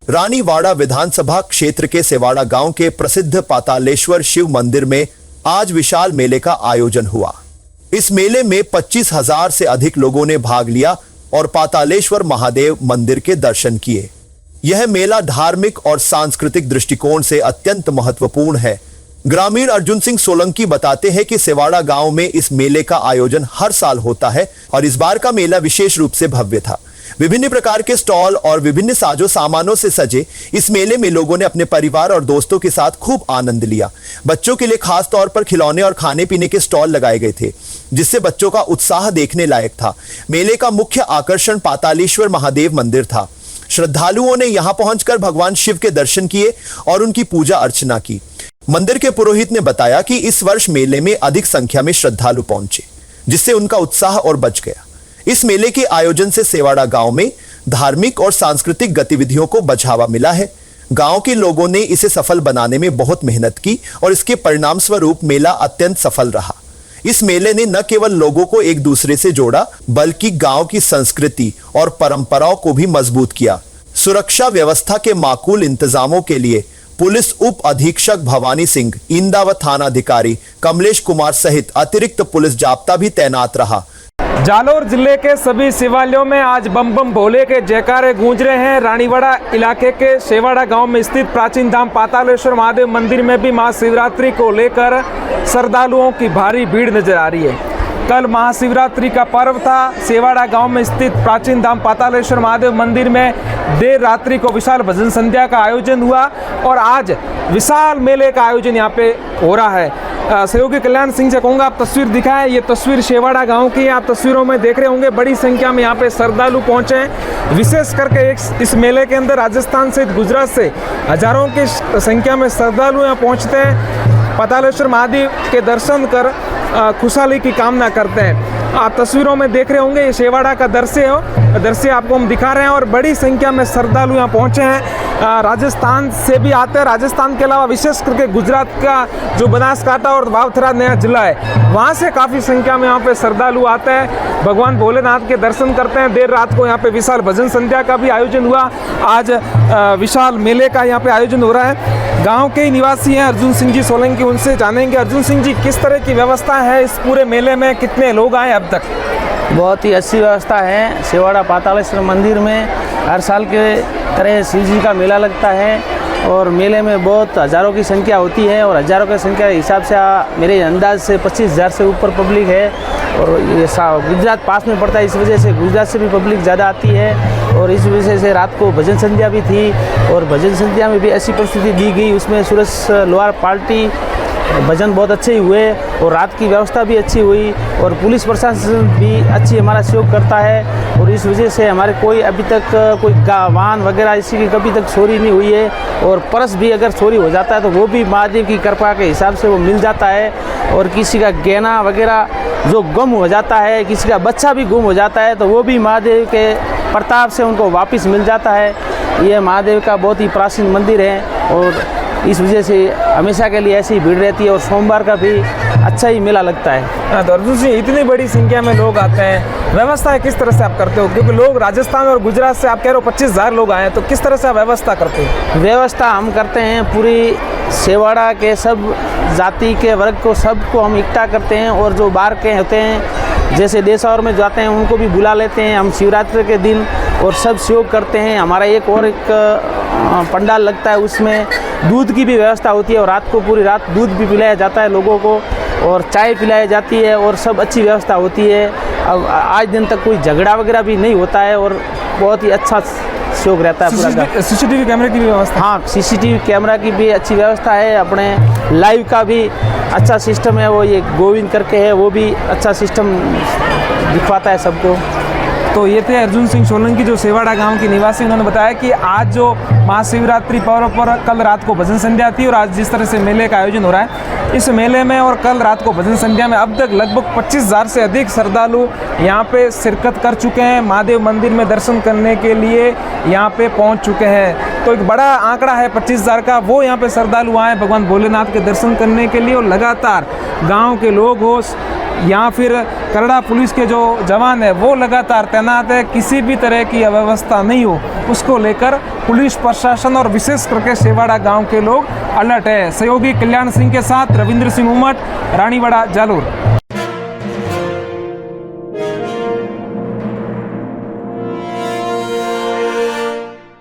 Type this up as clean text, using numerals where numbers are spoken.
रानीवाड़ा विधानसभा क्षेत्र के सेवाड़ा गांव के प्रसिद्ध पातालेश्वर शिव मंदिर में आज विशाल मेले का आयोजन हुआ। इस मेले में 25,000 से अधिक लोगों ने भाग लिया और पातालेश्वर महादेव मंदिर के दर्शन किए। यह मेला धार्मिक और सांस्कृतिक दृष्टिकोण से अत्यंत महत्वपूर्ण है। ग्रामीण अर्जुन सिंह सोलंकी बताते हैं कि सेवाड़ा गांव में इस मेले का आयोजन हर साल होता है और इस बार का मेला विशेष रूप से भव्य था। विभिन्न प्रकार के स्टॉल और विभिन्न साजो सामानों से सजे इस मेले में लोगों ने अपने परिवार और दोस्तों के साथ खूब आनंद लिया। बच्चों के लिए खास तौर पर खिलौने और खाने पीने के स्टॉल लगाए गए थे, जिससे बच्चों का उत्साह देखने लायक था। मेले का मुख्य आकर्षण पातालेश्वर महादेव मंदिर था। श्रद्धालुओं ने यहां पहुंचकर भगवान शिव के दर्शन किए और उनकी पूजा अर्चना की। मंदिर के पुरोहित ने बताया कि इस वर्ष मेले में अधिक संख्या में श्रद्धालु पहुंचे, जिससे उनका उत्साह और बढ़ गया। इस मेले के आयोजन से सेवाड़ा गांव में धार्मिक और सांस्कृतिक गतिविधियों को बढ़ावा मिला है। गांव के लोगों ने इसे सफल बनाने में बहुत मेहनत की और इसके परिणाम स्वरूप मेला अत्यंत सफल रहा। इस मेले ने न केवल लोगों को एक दूसरे से जोड़ा, बल्कि गांव की संस्कृति और परंपराओं को भी मजबूत किया। सुरक्षा व्यवस्था के माकूल इंतजामों के लिए पुलिस उप अधीक्षक भवानी सिंह, इंदा व थानाधिकारी कमलेश कुमार सहित अतिरिक्त पुलिस जाब्ता भी तैनात रहा। जालौर जिले के सभी शिवालयों में आज बम बम भोले के जयकारे गूंज रहे हैं। रानीवाड़ा इलाके के सेवाड़ा गांव में स्थित प्राचीन धाम पातालेश्वर महादेव मंदिर में भी महाशिवरात्रि को लेकर श्रद्धालुओं की भारी भीड़ नजर आ रही है। कल महाशिवरात्रि का पर्व था। सेवाड़ा गांव में स्थित प्राचीन धाम पातालेश्वर महादेव मंदिर में देर रात्रि को विशाल भजन संध्या का आयोजन हुआ और आज विशाल मेले का आयोजन यहाँ पे हो रहा है। सहयोगी कल्याण सिंह से कहूँगा, आप तस्वीर दिखाएं। ये तस्वीर सेवाड़ा गांव की है। आप तस्वीरों में देख रहे होंगे बड़ी संख्या में यहाँ पे श्रद्धालु पहुँचे हैं। विशेष करके इस मेले के अंदर राजस्थान सहित गुजरात से हजारों की संख्या में श्रद्धालु यहाँ पहुँचते हैं, पातालेश्वर महादेव के दर्शन कर खुशहाली की कामना करते हैं। आप तस्वीरों में देख रहे होंगे ये सेवाड़ा का दृश्य आपको हम दिखा रहे हैं और बड़ी संख्या में श्रद्धालु यहाँ पहुँचे हैं। राजस्थान से भी आते हैं। राजस्थान के अलावा विशेष करके गुजरात का जो बनासकांठा और वावथरा नया जिला है, वहाँ से काफ़ी संख्या में यहाँ पे श्रद्धालु आते हैं, भगवान भोलेनाथ के दर्शन करते हैं। देर रात को यहाँ पे विशाल भजन संध्या का भी आयोजन हुआ। आज विशाल मेले का यहाँ पे आयोजन हो रहा है। गांव के निवासी हैं अर्जुन सिंह जी सोलंकी, उनसे जानेंगे। अर्जुन सिंह जी, किस तरह की व्यवस्था है इस पूरे मेले में? कितने लोग आए अब तक? बहुत ही अच्छी व्यवस्था है। सेवाड़ा पातालेश्वर मंदिर में हर साल के तरह शिव जी का मेला लगता है और मेले में बहुत हज़ारों की संख्या होती है और हज़ारों की संख्या के हिसाब से मेरे अंदाज से 25,000 से ऊपर पब्लिक है। और ये गुजरात पास में पड़ता है, इस वजह से गुजरात से भी पब्लिक ज़्यादा आती है और इस वजह से रात को भजन संध्या भी थी और भजन संध्या में भी ऐसी परिस्थिति दी गई, उसमें सूरज लोहार पार्टी भजन बहुत अच्छे ही हुए और रात की व्यवस्था भी अच्छी हुई और पुलिस प्रशासन भी अच्छी हमारा सहयोग करता है और इस वजह से हमारे कोई अभी तक कोई वाहन वगैरह इसी की कभी तक चोरी नहीं हुई है और पर्स भी अगर चोरी हो जाता है तो वो भी महादेव की कृपा के हिसाब से वो मिल जाता है और किसी का गहना वगैरह जो गुम हो जाता है, किसी का बच्चा भी गुम हो जाता है तो वो भी महादेव के प्रताप से उनको वापस मिल जाता है। ये महादेव का बहुत ही प्राचीन मंदिर है और इस वजह से हमेशा के लिए ऐसी ही भीड़ रहती है और सोमवार का भी अच्छा ही मेला लगता है। तो अर्जुन जी, इतनी बड़ी संख्या में लोग आते हैं, व्यवस्था किस तरह से आप करते हो? क्योंकि लोग राजस्थान और गुजरात से आप कह रहे हो 25,000 लोग आए हैं, तो किस तरह से आप व्यवस्था करते हो? व्यवस्था हम करते हैं, पूरी सेवाड़ा के सब जाति के वर्ग को सबको हम इकट्ठा करते हैं और जो बाहर के होते हैं जैसे देश और में जाते हैं उनको भी बुला लेते हैं हम शिवरात्रि के दिन और सब सहयोग करते हैं। हमारा एक पंडाल लगता है, उसमें दूध की भी व्यवस्था होती है और रात को पूरी रात दूध भी पिलाया जाता है लोगों को और चाय पिलाई जाती है और सब अच्छी व्यवस्था होती है। अब आज दिन तक कोई झगड़ा वगैरह भी नहीं होता है और बहुत ही अच्छा सहयोग रहता है पूरा। सीसीटीवी कैमरे की भी व्यवस्था? हाँ, सीसीटीवी कैमरा की भी अच्छी व्यवस्था है। अपने लाइव का भी अच्छा सिस्टम है, वो ये गोविंद करके है, वो भी अच्छा सिस्टम दिखवाता है सबको। तो ये थे अर्जुन सिंह सोलंकी जो सेवाड़ा गांव के निवासी। उन्होंने बताया कि आज जो महाशिवरात्रि पर्व पर कल रात को भजन संध्या थी और आज जिस तरह से मेले का आयोजन हो रहा है, इस मेले में और कल रात को भजन संध्या में अब तक लगभग 25,000 से अधिक श्रद्धालु यहाँ पे शिरकत कर चुके हैं। महादेव मंदिर में दर्शन करने के लिए यहाँ पे पहुँच चुके हैं। तो एक बड़ा आंकड़ा है 25,000 का। वो यहाँ पे श्रद्धालु आए भगवान भोलेनाथ के दर्शन करने के लिए और लगातार गाँव के लोग हो, यहाँ फिर करड़ा पुलिस के जो जवान है वो लगातार तैनात है। किसी भी तरह की अव्यवस्था नहीं हो उसको लेकर पुलिस प्रशासन और विशेष करके सेवाड़ा गांव के लोग अलर्ट है। सहयोगी कल्याण सिंह के साथ रविंद्र सिंह उमट, रानीवाड़ा, जालोर।